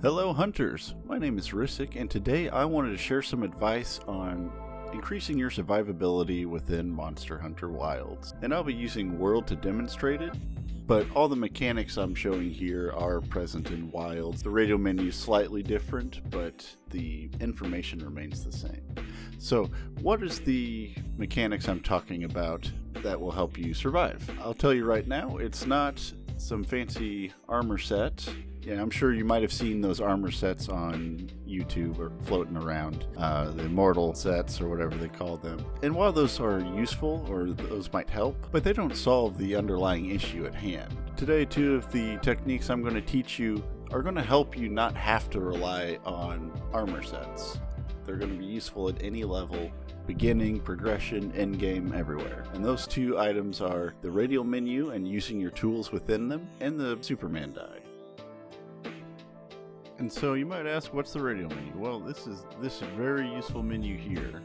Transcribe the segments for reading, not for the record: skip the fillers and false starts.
Hello hunters, my name is Risic and today I wanted to share some advice on increasing your survivability within Monster Hunter Wilds. And I'll be using World to demonstrate it, but all the mechanics I'm showing here are present in Wilds. The radial menu is slightly different, but the information remains the same. So what is the mechanics I'm talking about that will help you survive? I'll tell you right now, it's not some fancy armor set. Yeah, I'm sure you might have seen those armor sets on YouTube or floating around, the immortal sets or whatever they call them. And while those are useful, or those might help, but they don't solve the underlying issue at hand. Today, two of the techniques I'm going to teach you are going to help you not have to rely on armor sets. They're going to be useful at any level, beginning, progression, endgame, everywhere. And those two items are the radial menu and using your tools within them, and the Superman die. And so you might ask, what's the radial menu? Well, this is very useful menu here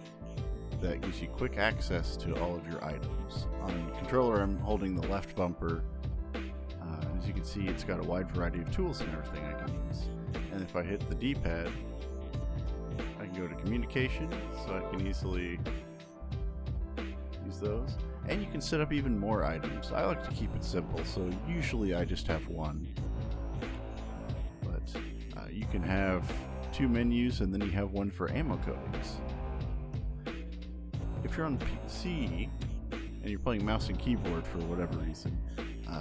that gives you quick access to all of your items. On the controller, I'm holding the left bumper. As you can see, it's got a wide variety of tools and everything I can use. And if I hit the D-pad, I can go to communication, so I can easily use those. And you can set up even more items. I like to keep it simple, so usually I just have one. You can have two menus and then you have one for ammo coatings. If you're on PC and you're playing mouse and keyboard for whatever reason,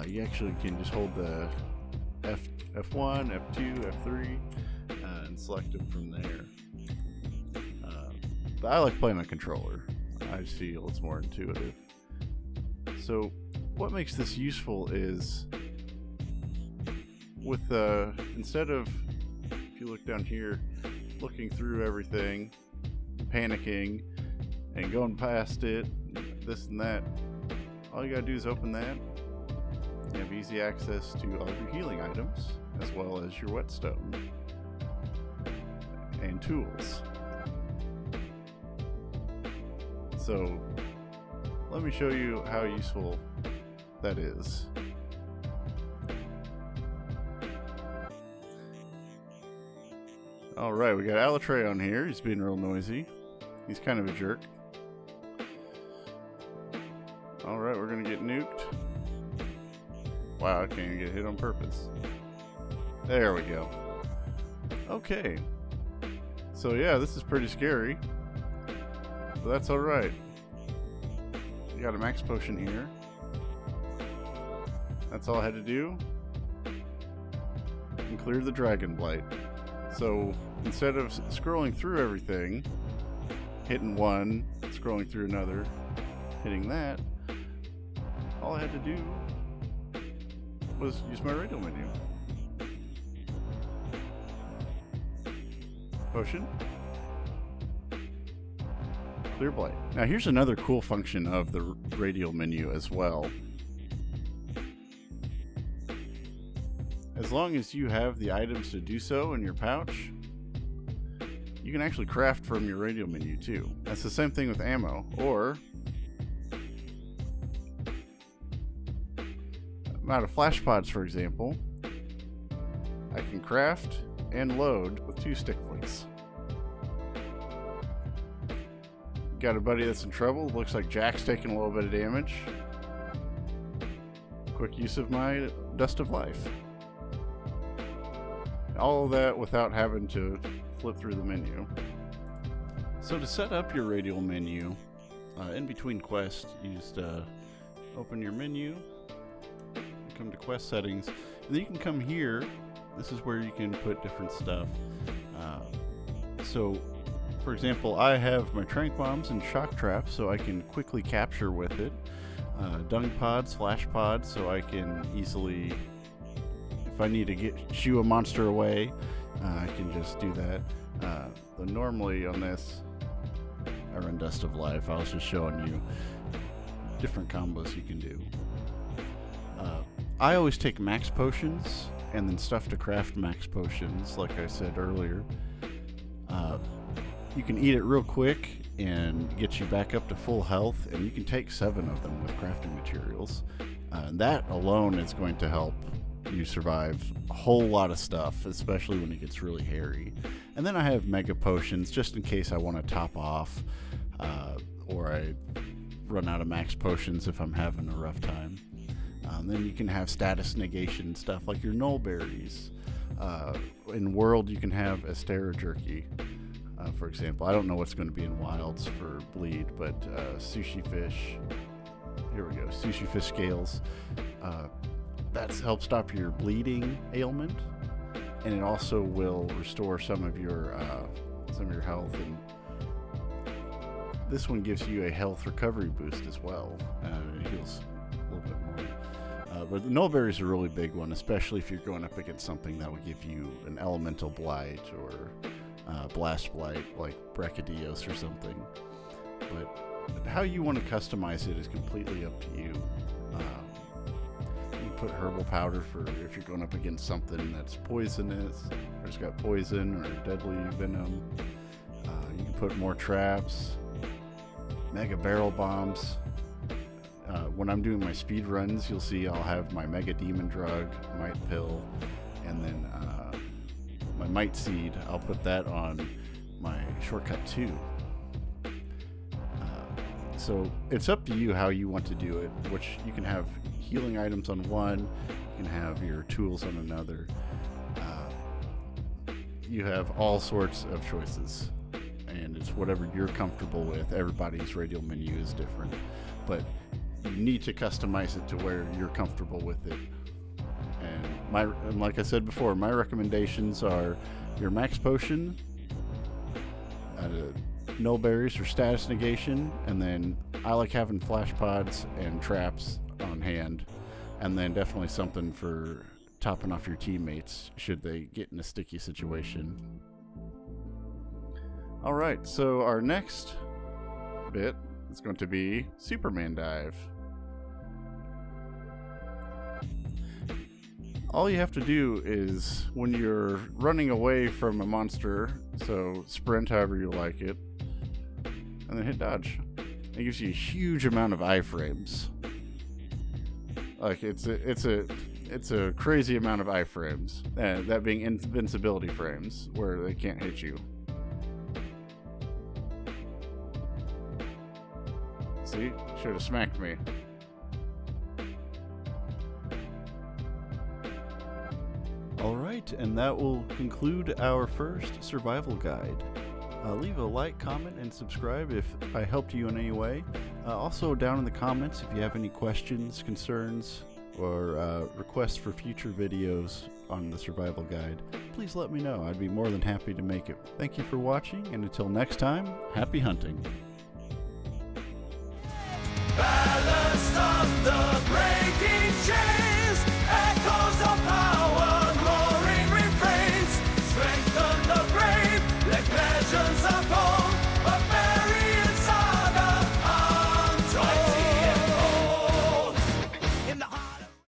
you actually can just hold the F1, F2, F3 and select them from there. But I like playing on controller. I just feel it's more intuitive. So what makes this useful is with instead of, if you look down here, looking through everything, panicking, and going past it, this and that, all you gotta do is open that. You have easy access to all of your healing items, as well as your whetstone and tools. So, let me show you how useful that is. Alright, we got Alitray on here. He's being real noisy. He's kind of a jerk. Alright, we're gonna get nuked. Wow, I can't even get hit on purpose. There we go. Okay. So yeah, this is pretty scary. But that's alright. We got a max potion here. That's all I had to do. And clear the Dragon Blight. So instead of scrolling through everything, hitting one, scrolling through another, hitting that, all I had to do was use my radial menu. Potion. Clear blight. Now here's another cool function of the radial menu as well. As long as you have the items to do so in your pouch, you can actually craft from your radial menu too. That's the same thing with ammo, or out of flash pods, for example, I can craft and load with 2 stick flicks. Got a buddy that's in trouble. Looks like Jack's taking a little bit of damage. Quick use of my Dust of Life. All of that without having to flip through the menu. So to set up your radial menu, in between quests, you just open your menu, come to quest settings, and then you can come here. This is where you can put different stuff. So, for example, I have my tranq bombs and shock traps, so I can quickly capture with it. Dung pods, flash pods, so I can easily, if I need to shoo a monster away, I can just do that. But normally on this, I run Dust of Life. I was just showing you different combos you can do. I always take max potions and then stuff to craft max potions, like I said earlier. You can eat it real quick and get you back up to full health, and you can take 7 of them with crafting materials. That alone is going to help you survive a whole lot of stuff, especially when it gets really hairy. And then I have mega potions just in case I want to top off, or I run out of max potions if I'm having a rough time. Then you can have status negation stuff like your null berries. In World, you can have Astera jerky, for example. I don't know what's going to be in Wilds for bleed, but sushi fish. Here we go. Sushi fish scales. That helps stop your bleeding ailment, and it also will restore some of your health. And this one gives you a health recovery boost as well. It heals a little bit more. But the null berry is a really big one, especially if you're going up against something that will give you an elemental blight or blast blight like Brachydios or something. But how you want to customize it is completely up to you. You put herbal powder for if you're going up against something that's poisonous, or it's got poison or deadly venom. You can put more traps, mega barrel bombs. When I'm doing my speed runs, you'll see I'll have my mega demon drug, might pill, and then my might seed. I'll put that on my shortcut 2. So it's up to you how you want to do it, which you can have healing items on one, you can have your tools on another. You have all sorts of choices, and it's whatever you're comfortable with. Everybody's radial menu is different, but you need to customize it to where you're comfortable with it. And like I said before, my recommendations are your max potion, null berries or status negation, and then I like having flash pods and traps on hand, and then definitely something for topping off your teammates should they get in a sticky situation. Alright, so our next bit is going to be Superman Dive. All you have to do is, when you're running away from a monster, so sprint however you like it, and then hit dodge. It gives you a huge amount of iframes. Like it's a crazy amount of iframes. That being invincibility frames, where they can't hit you. See, should have smacked me. Alright, and that will conclude our first survival guide. Leave a like, comment, and subscribe if I helped you in any way. Also, down in the comments, if you have any questions, concerns, or requests for future videos on the survival guide, please let me know. I'd be more than happy to make it. Thank you for watching, and until next time, happy hunting.